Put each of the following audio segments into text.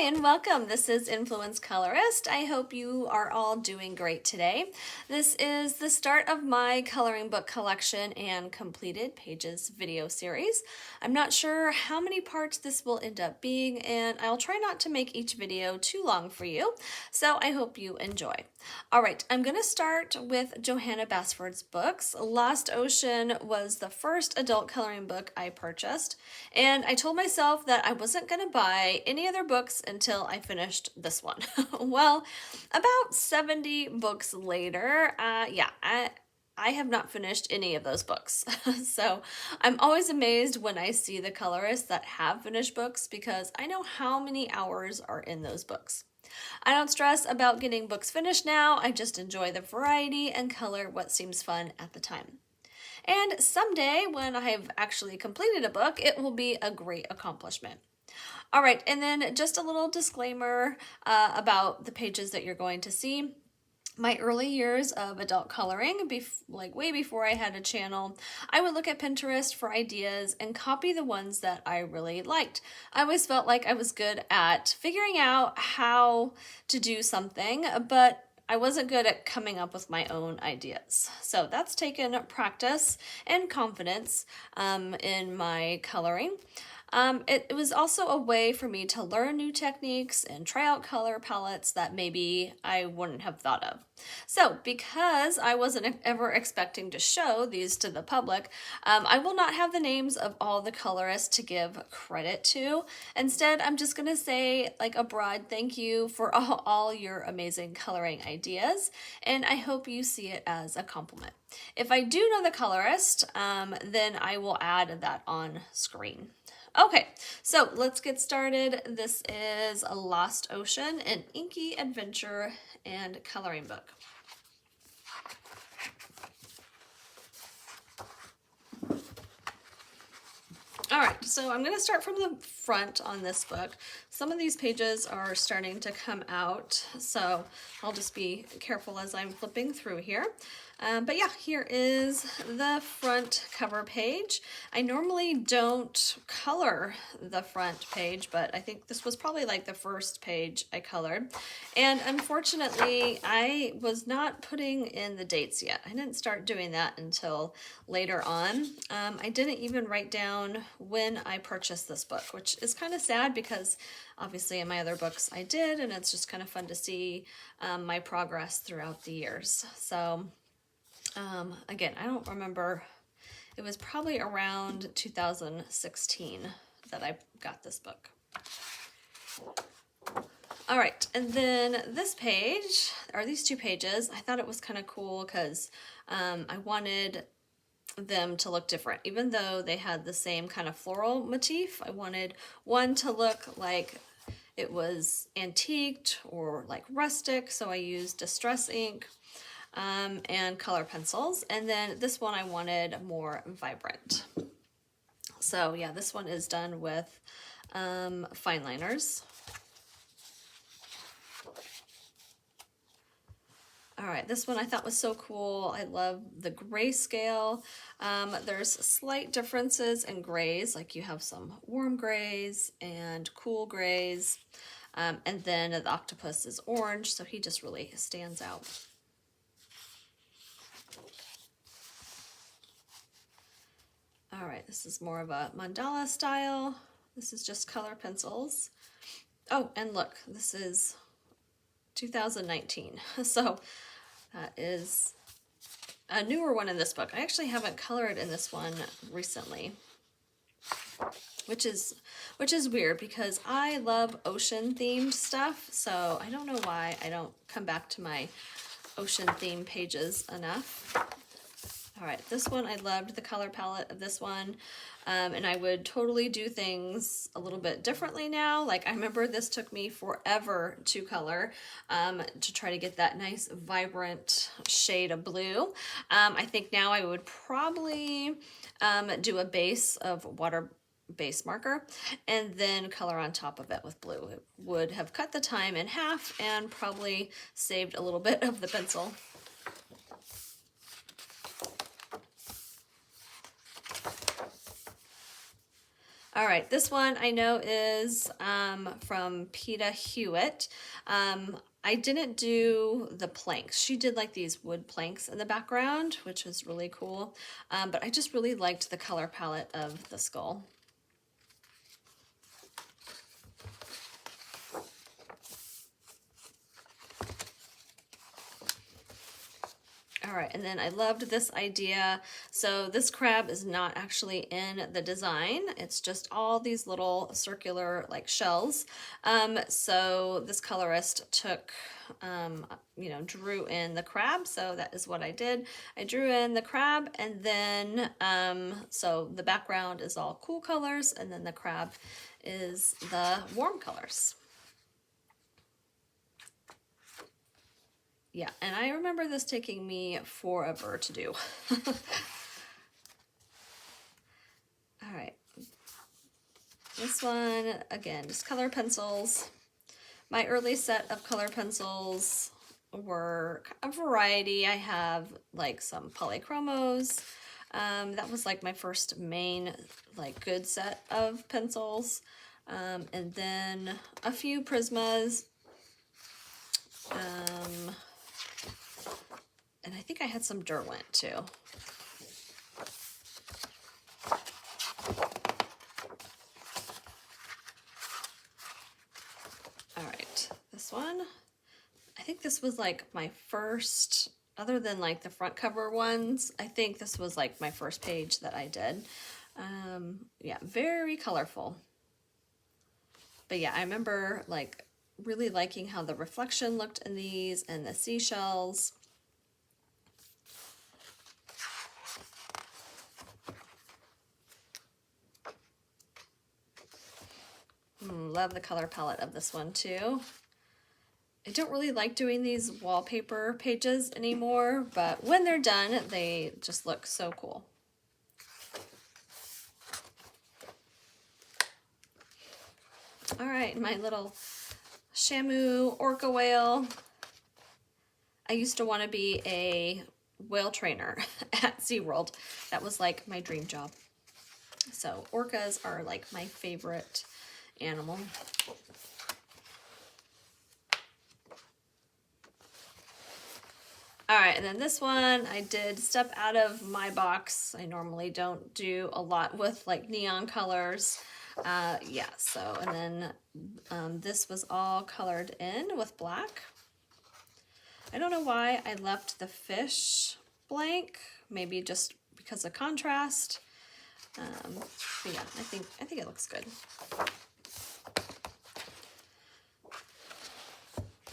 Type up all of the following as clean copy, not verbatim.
Hi and welcome. This is Influence Colorist. I hope you are all doing great today. This is the start of my coloring book collection and completed pages video series. I'm not sure how many parts this will end up being, and I'll try not to make each video too long for you, so I hope you enjoy. All right, I'm going to start with Johanna Basford's books. Lost Ocean was the first adult coloring book I purchased, and I told myself that I wasn't going to buy any other books until I finished this one. Well, about 70 books later, I have not finished any of those books. So I'm always amazed when I see the colorists that have finished books because I know how many hours are in those books. I don't stress about getting books finished now, I just enjoy the variety and color what seems fun at the time. And someday, when I've actually completed a book, it will be a great accomplishment. All right, and then just a little disclaimer about the pages that you're going to see. My early years of adult coloring, like way before I had a channel, I would look at Pinterest for ideas and copy the ones that I really liked. I always felt like I was good at figuring out how to do something, but I wasn't good at coming up with my own ideas. So that's taken practice and confidence in my coloring. It was also a way for me to learn new techniques and try out color palettes that maybe I wouldn't have thought of. So because I wasn't ever expecting to show these to the public, I will not have the names of all the colorists to give credit to. Instead, I'm just going to say like a broad thank you for all your amazing coloring ideas, and I hope you see it as a compliment. If I do know the colorist, then I will add that on screen. Okay, so let's get started. This is a Lost Ocean, an inky adventure and coloring book. All right, so I'm going to start from the front on this book. Some of these pages are starting to come out, so I'll just be careful as I'm flipping through here. But yeah, here is the front cover page. I normally don't color the front page, but I think this was probably like the first page I colored. And unfortunately, I was not putting in the dates yet. I didn't start doing that until later on. I didn't even write down when I purchased this book, which is kind of sad because obviously in my other books I did, and it's just kind of fun to see my progress throughout the years. So again, I don't remember, it was probably around 2016 that I got this book. All right, and then this page, or these two pages, I thought it was kind of cool because I wanted them to look different. Even though they had the same kind of floral motif, I wanted one to look like it was antiqued or like rustic, so I used distress ink and color pencils, and then this one I wanted more vibrant. So yeah, this one is done with fine liners. All right, this one I thought was so cool. I love the grayscale. There's slight differences in grays, like you have some warm grays and cool grays, and then the octopus is orange, so he just really stands out. All right, this is more of a mandala style. This is just color pencils. Oh, and look, this is 2019. So that is a newer one in this book. I actually haven't colored in this one recently, which is weird because I love ocean themed stuff. So I don't know why I don't come back to my ocean themed pages enough. All right, this one, I loved the color palette of this one, and I would totally do things a little bit differently now. Like I remember this took me forever to color to try to get that nice vibrant shade of blue. I think now I would probably do a base of water base marker and then color on top of it with blue. It would have cut the time in half and probably saved a little bit of the pencil. All right, this one I know is from Peta Hewitt. I didn't do the planks. She did like these wood planks in the background, which was really cool. But I just really liked the color palette of the skull. All right, and then I loved this idea. So this crab is not actually in the design. It's just all these little circular like shells. So this colorist took, drew in the crab. So that is what I did. I drew in the crab, and then, so the background is all cool colors, and then the crab is the warm colors. Yeah, and I remember this taking me forever to do. All right. This one, again, just color pencils. My early set of color pencils were a variety. I have like some polychromos. That was like my first main, like good set of pencils. And then a few Prismas. And I think I had some Derwent too. All right, this one, I think this was like my first, other than like the front cover ones, I think this was like my first page that I did. Yeah, very colorful. But yeah, I remember like really liking how the reflection looked in these and the seashells. Love the color palette of this one too. I don't really like doing these wallpaper pages anymore, but when they're done, they just look so cool. All right, my little Shamu orca whale. I used to want to be a whale trainer at SeaWorld. That was like my dream job. So orcas are like my favorite animal. All right, and then this one, I did step out of my box. I normally don't do a lot with like neon colors. Yeah, so, and then this was all colored in with black. I don't know why I left the fish blank, maybe just because of contrast. But yeah, I think it looks good.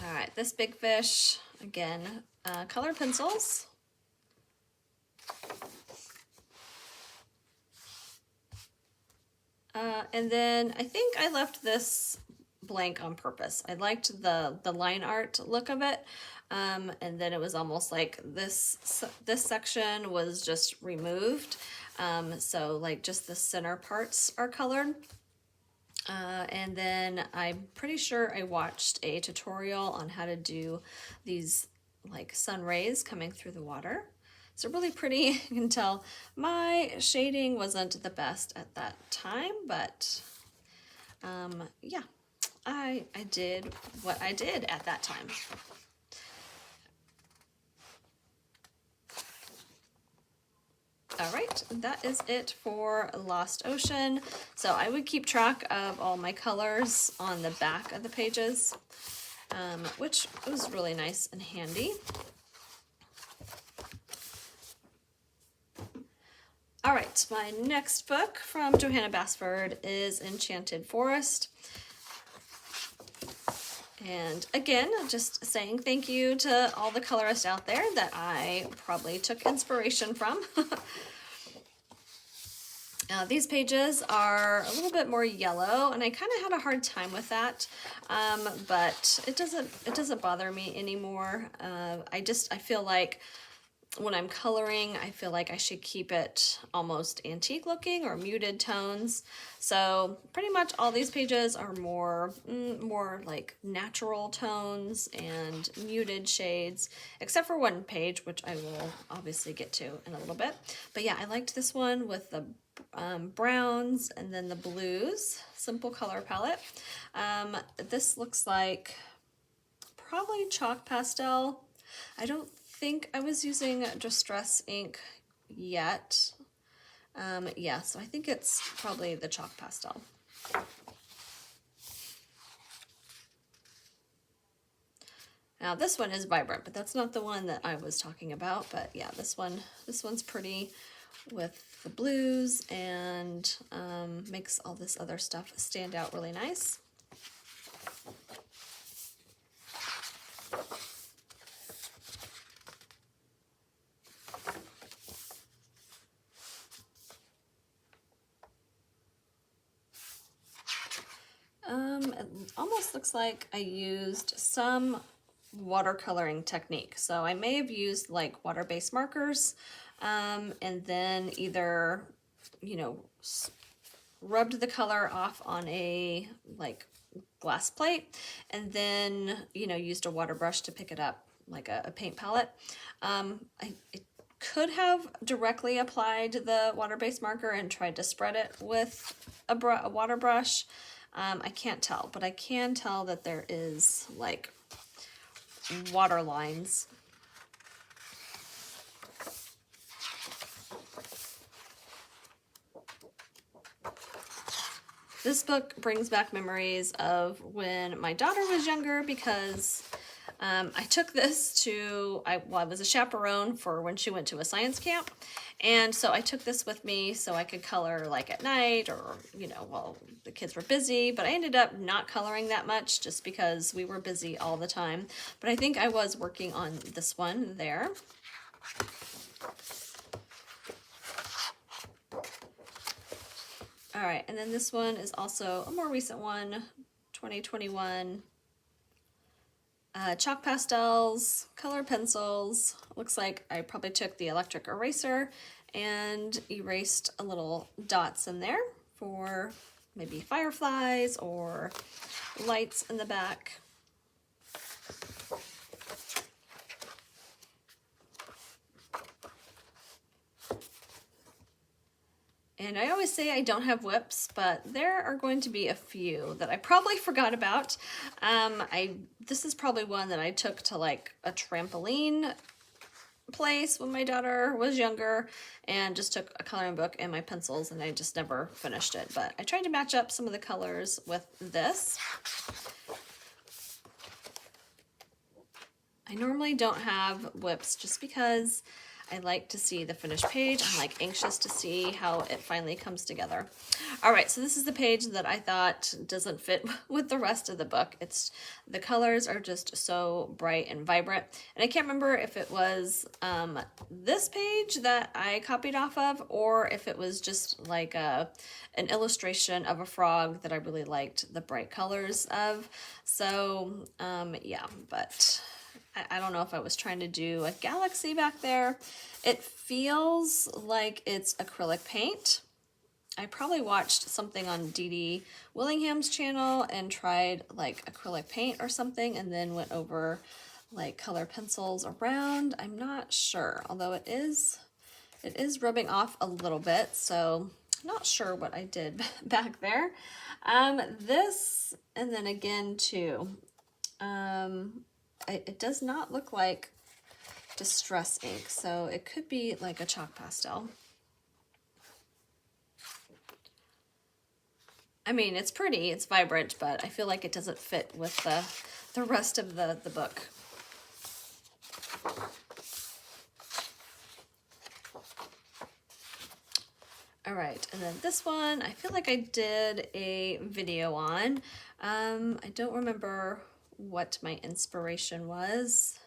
All right, this big fish, again, color pencils. And then I think I left this blank on purpose. I liked the line art look of it. And then it was almost like this section was just removed. So like just the center parts are colored. And then I'm pretty sure I watched a tutorial on how to do these like sun rays coming through the water. So really pretty. You can tell my shading wasn't the best at that time, but yeah, I did what I did at that time. All right, that is it for Lost Ocean. So I would keep track of all my colors on the back of the pages, which was really nice and handy. All right, my next book from Johanna Basford is Enchanted Forest. And again, just saying thank you to all the colorists out there that I probably took inspiration from. These pages are a little bit more yellow, and I kind of had a hard time with that, but it doesn't bother me anymore. I feel like when I'm coloring, I feel like I should keep it almost antique looking or muted tones. So pretty much all these pages are more like natural tones and muted shades, except for one page, which I will obviously get to in a little bit. But yeah, I liked this one with the browns, and then the blues. Simple color palette. This looks like probably chalk pastel. I don't think I was using Distress ink yet. Yeah, so I think it's probably the chalk pastel. Now this one is vibrant, but that's not the one that I was talking about. But yeah, this one's pretty with the blues, and makes all this other stuff stand out really nice. It almost looks like I used some watercoloring technique. So I may have used like water-based markers, and then either, you know, rubbed the color off on a like glass plate, and then, you know, used a water brush to pick it up like a paint palette. I could have directly applied the water-based marker and tried to spread it with a water brush. I can't tell, but I can tell that there is like water lines. This book brings back memories of when my daughter was younger, because I took this to, I was a chaperone for when she went to a science camp. And so I took this with me so I could color like at night, or, you know, while the kids were busy. But I ended up not coloring that much just because we were busy all the time. But I think I was working on this one there. All right, and then this one is also a more recent one, 2021. Chalk pastels, color pencils. Looks like I probably took the electric eraser and erased a little dots in there for maybe fireflies or lights in the back. And I always say I don't have whips, but there are going to be a few that I probably forgot about. This is probably one that I took to like a trampoline place when my daughter was younger, and just took a coloring book and my pencils, and I just never finished it. But I tried to match up some of the colors with this. I normally don't have whips just because I like to see the finished page. I'm like anxious to see how it finally comes together. All right, so this is the page that I thought doesn't fit with the rest of the book. The colors are just so bright and vibrant. And I can't remember if it was this page that I copied off of, or if it was just like an illustration of a frog that I really liked the bright colors of. So yeah, but I don't know if I was trying to do a galaxy back there. It feels like it's acrylic paint. I probably watched something on Dee Dee Willingham's channel and tried like acrylic paint or something, and then went over like color pencils around. I'm not sure, although it is rubbing off a little bit, so not sure what I did back there. This, and then again too, it does not look like Distress ink, so it could be like a chalk pastel. I mean, it's pretty, it's vibrant, but I feel like it doesn't fit with the rest of the book. All right, and then this one, I feel like I did a video on. I don't remember what my inspiration was.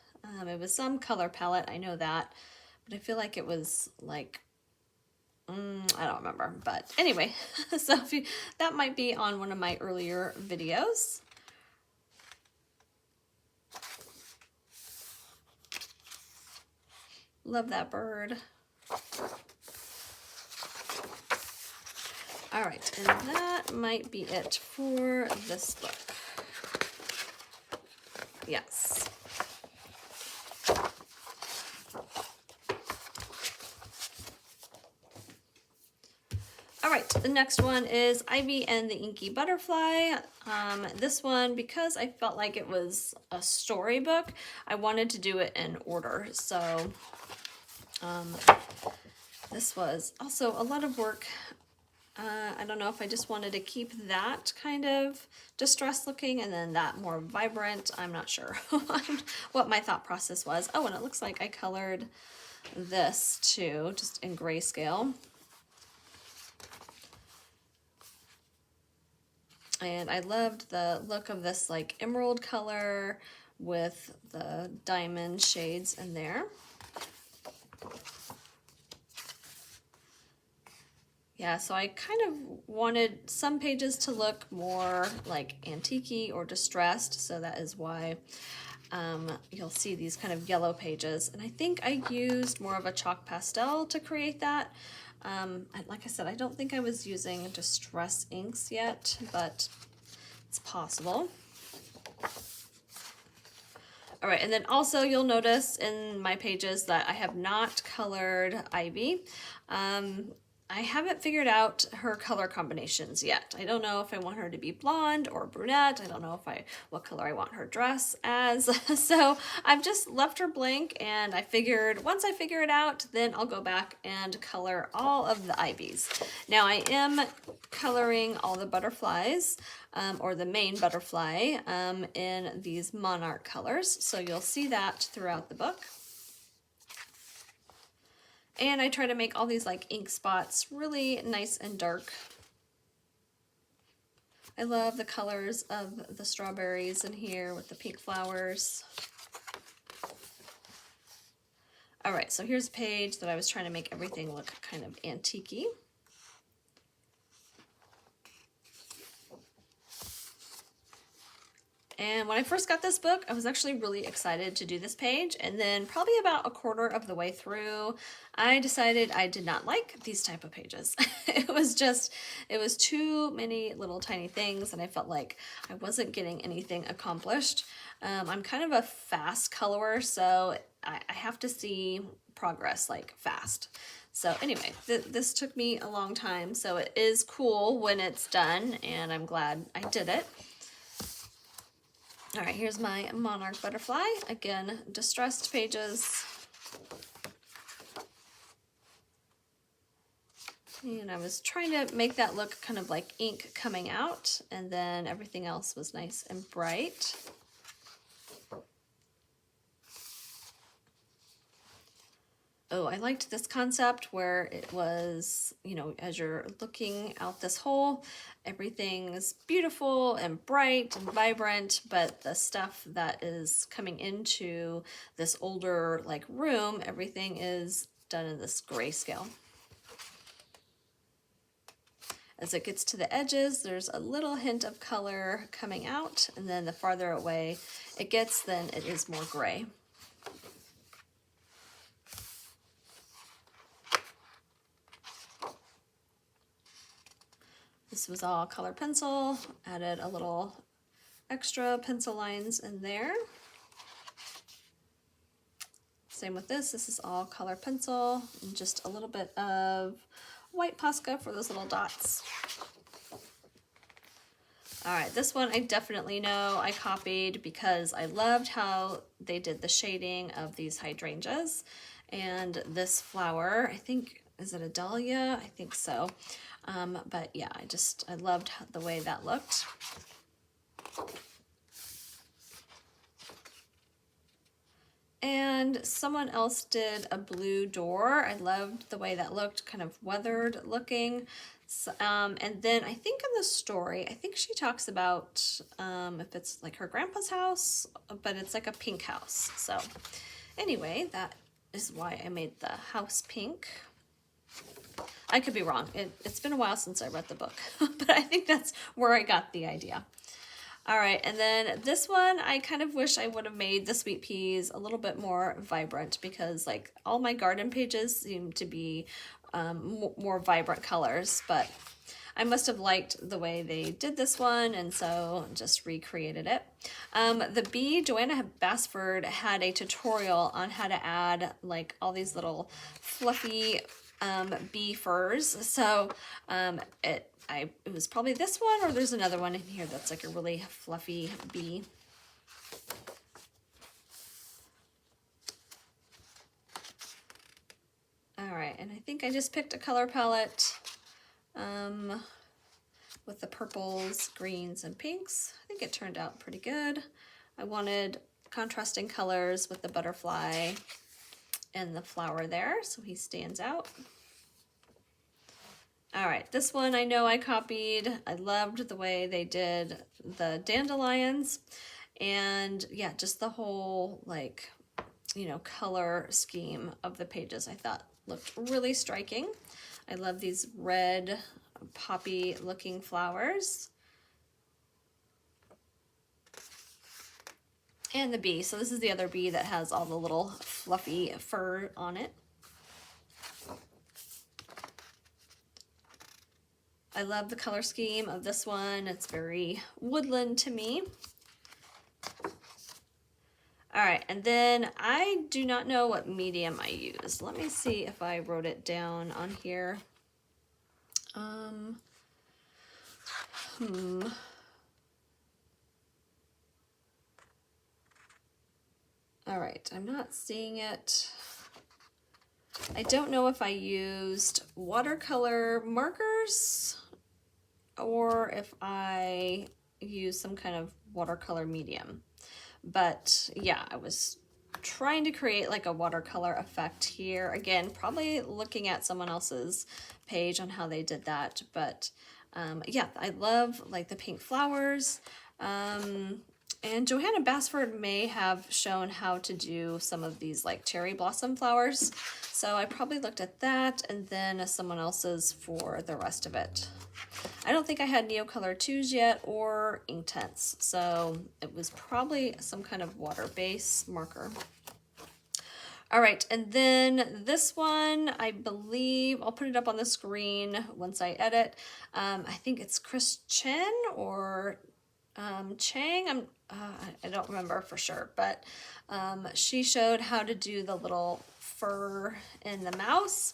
It was some color palette, I know that, but I feel like it was like, I don't remember, but anyway, so that might be on one of my earlier videos. Love that bird. All right, and that might be it for this book. Yes. The next one is Ivy and the Inky Butterfly. This one, because I felt like it was a storybook, I wanted to do it in order. So this was also a lot of work. I don't know if I just wanted to keep that kind of distressed looking and then that more vibrant. I'm not sure what my thought process was. Oh, and it looks like I colored this too, just in grayscale. And I loved the look of this like emerald color with the diamond shades in there. Yeah, so I kind of wanted some pages to look more like antique-y or distressed, so that is why you'll see these kind of yellow pages. And I think I used more of a chalk pastel to create that. Like I said, I don't think I was using distress inks yet, but it's possible. All right, and then also you'll notice in my pages that I have not colored Ivy. I haven't figured out her color combinations yet. I don't know if I want her to be blonde or brunette. I don't know what color I want her dress as. So I've just left her blank, and I figured once I figure it out, then I'll go back and color all of the Ivies. Now I am coloring all the butterflies, or the main butterfly, in these monarch colors. So you'll see that throughout the book. And I try to make all these like ink spots really nice and dark. I love the colors of the strawberries in here with the pink flowers. All right, so here's a page that I was trying to make everything look kind of antique-y. And when I first got this book, I was actually really excited to do this page. And then probably about a quarter of the way through, I decided I did not like these type of pages. It was too many little tiny things, and I felt like I wasn't getting anything accomplished. I'm kind of a fast colorer, so I have to see progress like fast. So anyway, this took me a long time, so it is cool when it's done, and I'm glad I did it. All right, here's my monarch butterfly. Again, distressed pages. And I was trying to make that look kind of like ink coming out, and then everything else was nice and bright. Oh, I liked this concept where it was, you know, as you're looking out this hole, everything's beautiful and bright and vibrant, but the stuff that is coming into this older like room, everything is done in this grayscale. As it gets to the edges, there's a little hint of color coming out, and then the farther away it gets, then it is more gray. This was all color pencil, added a little extra pencil lines in there. Same with this is all color pencil, and just a little bit of white Posca for those little dots. All right, this one I definitely know I copied because I loved how they did the shading of these hydrangeas. And this flower, I think, is it a dahlia? I think so. But yeah, I loved the way that looked. And someone else did a blue door. I loved the way that looked, kind of weathered looking. So, and then I think in the story, I think she talks about if it's like her grandpa's house, but it's like a pink house. So anyway, that is why I made the house pink. I could be wrong. It's been a while since I read the book, but I think that's where I got the idea. All right, and then this one, I kind of wish I would have made the sweet peas a little bit more vibrant, because like all my garden pages seem to be more vibrant colors, but I must have liked the way they did this one, and so just recreated it. The bee, Johanna Basford, had a tutorial on how to add like all these little fluffy bee furs. So it was probably this one, or there's another one in here that's like a really fluffy bee. All right, and I think I just picked a color palette with the purples, greens, and pinks. I think it turned out pretty good. I wanted contrasting colors with the butterfly and the flower there, so he stands out. All right, this one I know I copied. I loved the way they did the dandelions, and yeah, just the whole like, you know, color scheme of the pages I thought looked really striking. I love these red poppy looking flowers. And the bee. So this is the other bee that has all the little fluffy fur on it. I love the color scheme of this one. It's very woodland to me. All right, and then I do not know what medium I used. Let me see if I wrote it down on here. All right, I'm not seeing it. I don't know if I used watercolor markers or if I used some kind of watercolor medium. But yeah, I was trying to create like a watercolor effect here. Again, probably looking at someone else's page on how they did that. But yeah, I love like the pink flowers. And Johanna Basford may have shown how to do some of these like cherry blossom flowers. So I probably looked at that and then someone else's for the rest of it. I don't think I had Neocolor 2s yet or Inktense, so it was probably some kind of water base marker. All right, and then this one, I believe, I'll put it up on the screen once I edit. I think it's Chris Chen or Chang. I don't remember for sure, but she showed how to do the little fur in the mouse,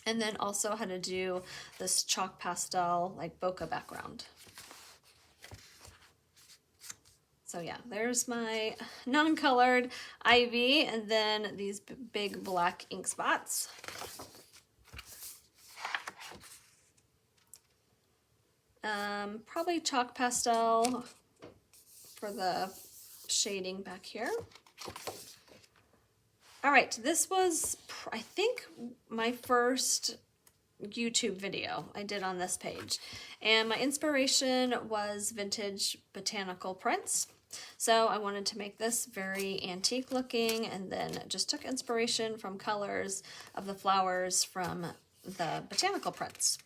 and then also how to do this chalk pastel like bokeh background. So yeah, there's my non-colored ivy, and then these big black ink spots. Probably chalk pastel for the shading back here. All right, this was, I think, my first YouTube video I did on this page. And my inspiration was vintage botanical prints. So I wanted to make this very antique looking, and then just took inspiration from colors of the flowers from the botanical prints.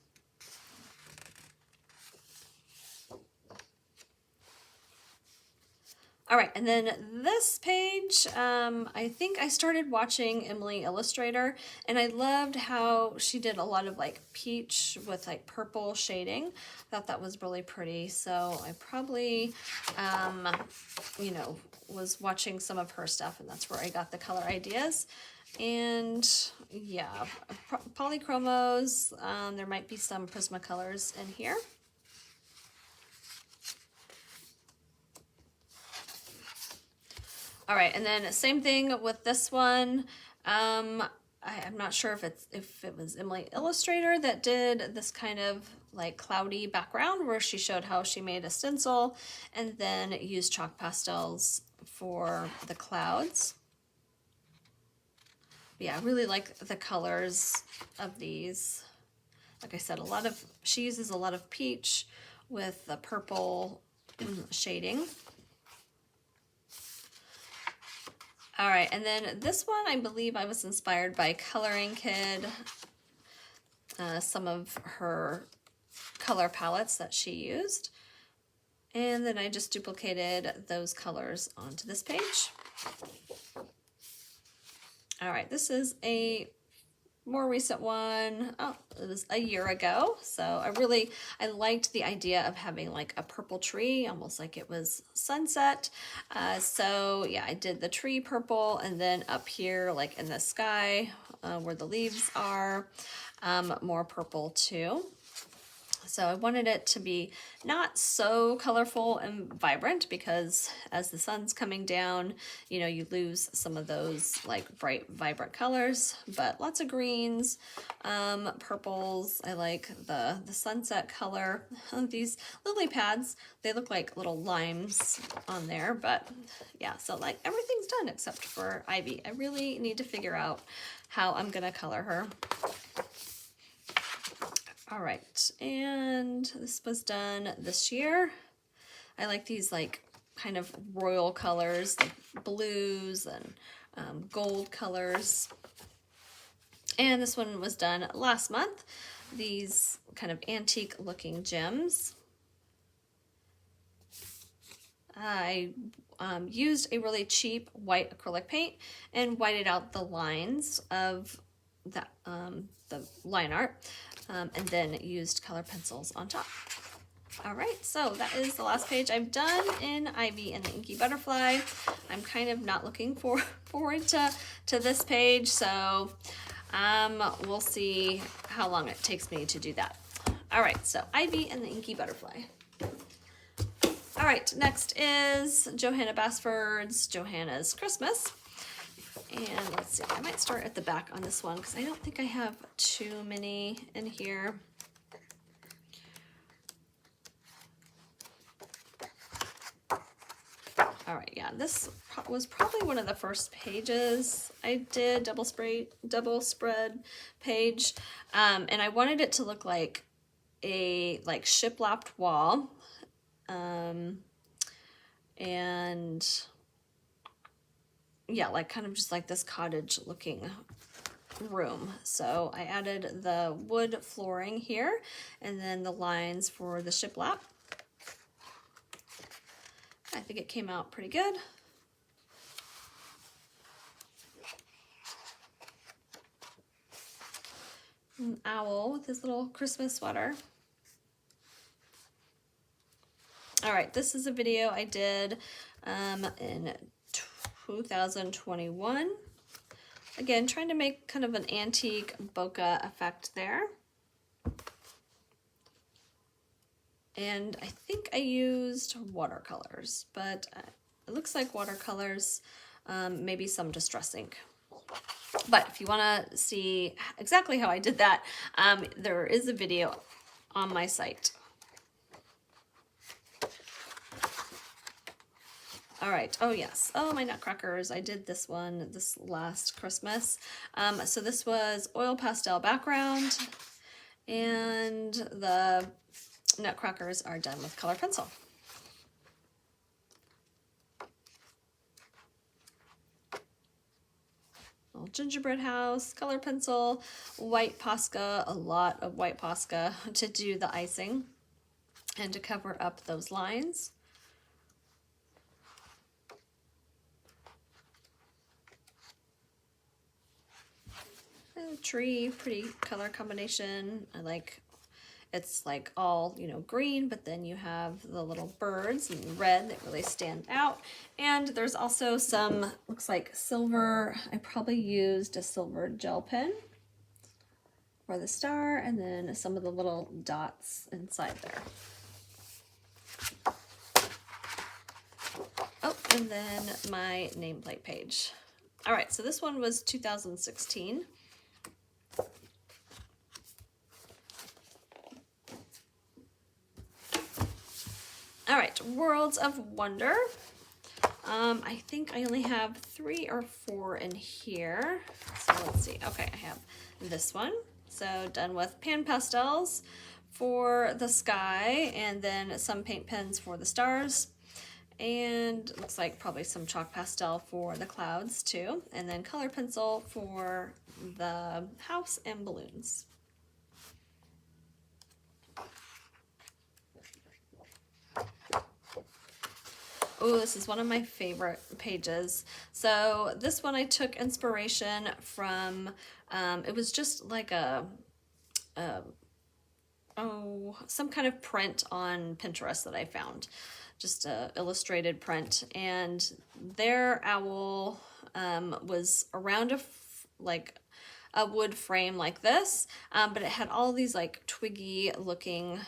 All right, and then this page, I think I started watching Emily Illustrator, and I loved how she did a lot of like peach with like purple shading. I thought that was really pretty, so I probably, you know, was watching some of her stuff, and that's where I got the color ideas. And yeah, polychromos, there might be some Prismacolors in here. All right, and then same thing with this one. I'm not sure if it was Emily Illustrator that did this kind of like cloudy background where she showed how she made a stencil and then used chalk pastels for the clouds. But yeah, I really like the colors of these. Like I said, she uses a lot of peach with the purple shading. All right, and then this one, I believe I was inspired by Coloring Kid, some of her color palettes that she used. And then I just duplicated those colors onto this page. All right, this is a more recent one, oh, it was a year ago. So I liked the idea of having like a purple tree, almost like it was sunset. So yeah, I did the tree purple, and then up here, like in the sky, where the leaves are, more purple too. So I wanted it to be not so colorful and vibrant, because as the sun's coming down, you know, you lose some of those like bright, vibrant colors, but lots of greens, purples. I like the sunset color. These lily pads, they look like little limes on there, but yeah, so like everything's done except for Ivy. I really need to figure out how I'm gonna color her. All right, and this was done this year. I like these like kind of royal colors, like blues and gold colors. And this one was done last month. These kind of antique looking gems. I used a really cheap white acrylic paint and whited out the lines of the line art, and then used color pencils on top. All right, so that is the last page I've done in Ivy and the Inky Butterfly. I'm kind of not looking forward to this page, so we'll see how long it takes me to do that. All right, so Ivy and the Inky Butterfly. All right, next is Johanna Basford's Johanna's Christmas. And let's see, I might start at the back on this one because I don't think I have too many in here. All right, yeah, this was probably one of the first pages I did, double spread page. And I wanted it to look like a shiplapped wall. And yeah, like kind of just like this cottage looking room. So I added the wood flooring here and then the lines for the shiplap. I think it came out pretty good. An owl with his little Christmas sweater. All right, this is a video I did in 2021. Again, trying to make kind of an antique bokeh effect there. And I think I used watercolors, but it looks like watercolors, maybe some distress ink. But if you want to see exactly how I did that, there is a video on my site. All right, oh yes, oh my nutcrackers, I did this one this last Christmas. So this was oil pastel background, and the nutcrackers are done with color pencil. Little gingerbread house, color pencil, white Posca, a lot of white Posca to do the icing and to cover up those lines. A tree, pretty color combination. I like, it's like all, you know, green, but then you have the little birds in red that really stand out. And there's also some, looks like silver. I probably used a silver gel pen for the star, and then some of the little dots inside there. Oh, and then my nameplate page. All right, so this one was 2016. All right, Worlds of Wonder. I think I only have 3 or 4 in here. So let's see. Okay, I have this one. So done with pan pastels for the sky, and then some paint pens for the stars. And looks like probably some chalk pastel for the clouds too. And then color pencil for the house and balloons. Oh, this is one of my favorite pages. So this one I took inspiration from, it was just like some kind of print on Pinterest that I found. Just a illustrated print. And their owl was around like a wood frame like this, but it had all these like twiggy looking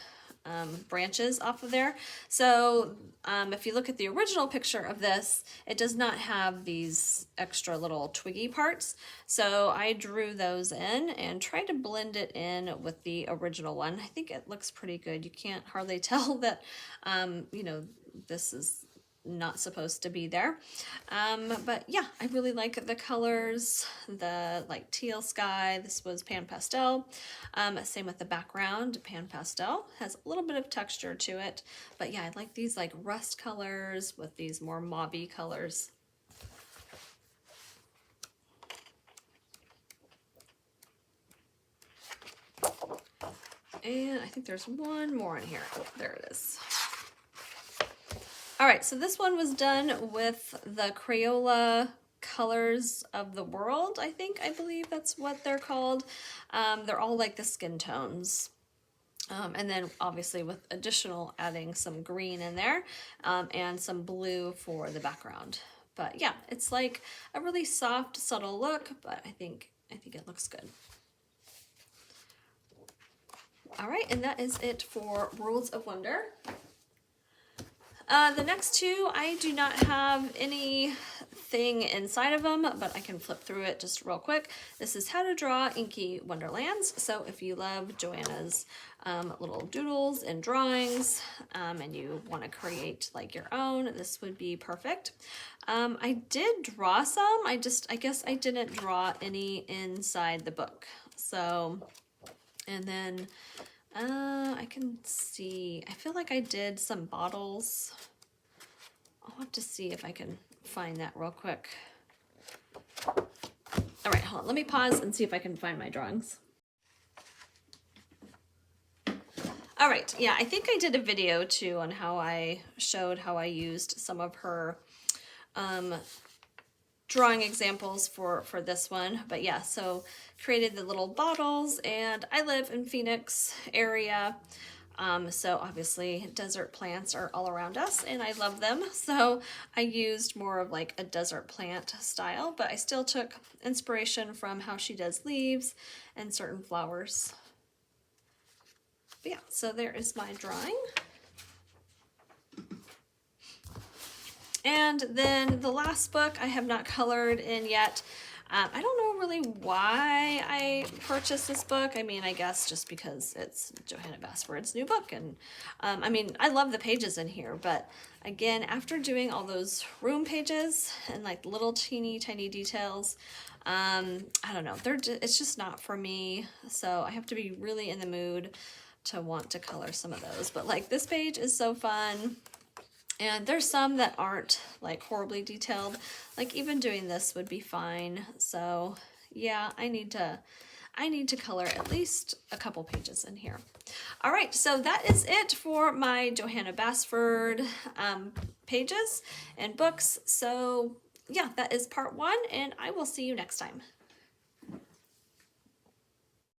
branches off of there. So if you look at the original picture of this, it does not have these extra little twiggy parts. So I drew those in and tried to blend it in with the original one. I think it looks pretty good. You can't hardly tell that, you know, this is not supposed to be there. But yeah, I really like the colors, the like teal sky. This was pan pastel. Same with the background, pan pastel. Has a little bit of texture to it. But yeah, I like these like rust colors with these more mauvey colors. And I think there's one more in here. Oh, there it is. All right, so this one was done with the Crayola Colors of the World, I believe that's what they're called. They're all like the skin tones. And then obviously with additional adding some green in there and some blue for the background. But yeah, it's like a really soft, subtle look, but I think it looks good. All right, and that is it for Worlds of Wonder. The next two, I do not have anything inside of them, but I can flip through it just real quick. This is How to Draw Inky Wonderlands. So if you love Johanna's little doodles and drawings, and you want to create like your own, this would be perfect. I did draw some, I guess I didn't draw any inside the book. So, and then I can see, I feel like I did some bottles. I'll have to see if I can find that real quick. All right, hold on. Let me pause and see if I can find my drawings. All right, yeah, I think I did a video too on how I showed how I used some of her drawing examples for this one. But yeah, so created the little bottles, and I live in Phoenix area. So obviously desert plants are all around us and I love them. So I used more of like a desert plant style, but I still took inspiration from how she does leaves and certain flowers. But yeah, so there is my drawing. And then the last book I have not colored in yet. I don't know really why I purchased this book. I mean, I guess just because it's Johanna Basford's new book. And I mean, I love the pages in here, but again, after doing all those room pages and like little teeny tiny details, I don't know, it's just not for me. So I have to be really in the mood to want to color some of those. But like this page is so fun. And there's some that aren't like horribly detailed. Like even doing this would be fine. So yeah, I need to color at least a couple pages in here. All right, so that is it for my Johanna Basford pages and books. So yeah, that is part 1, and I will see you next time.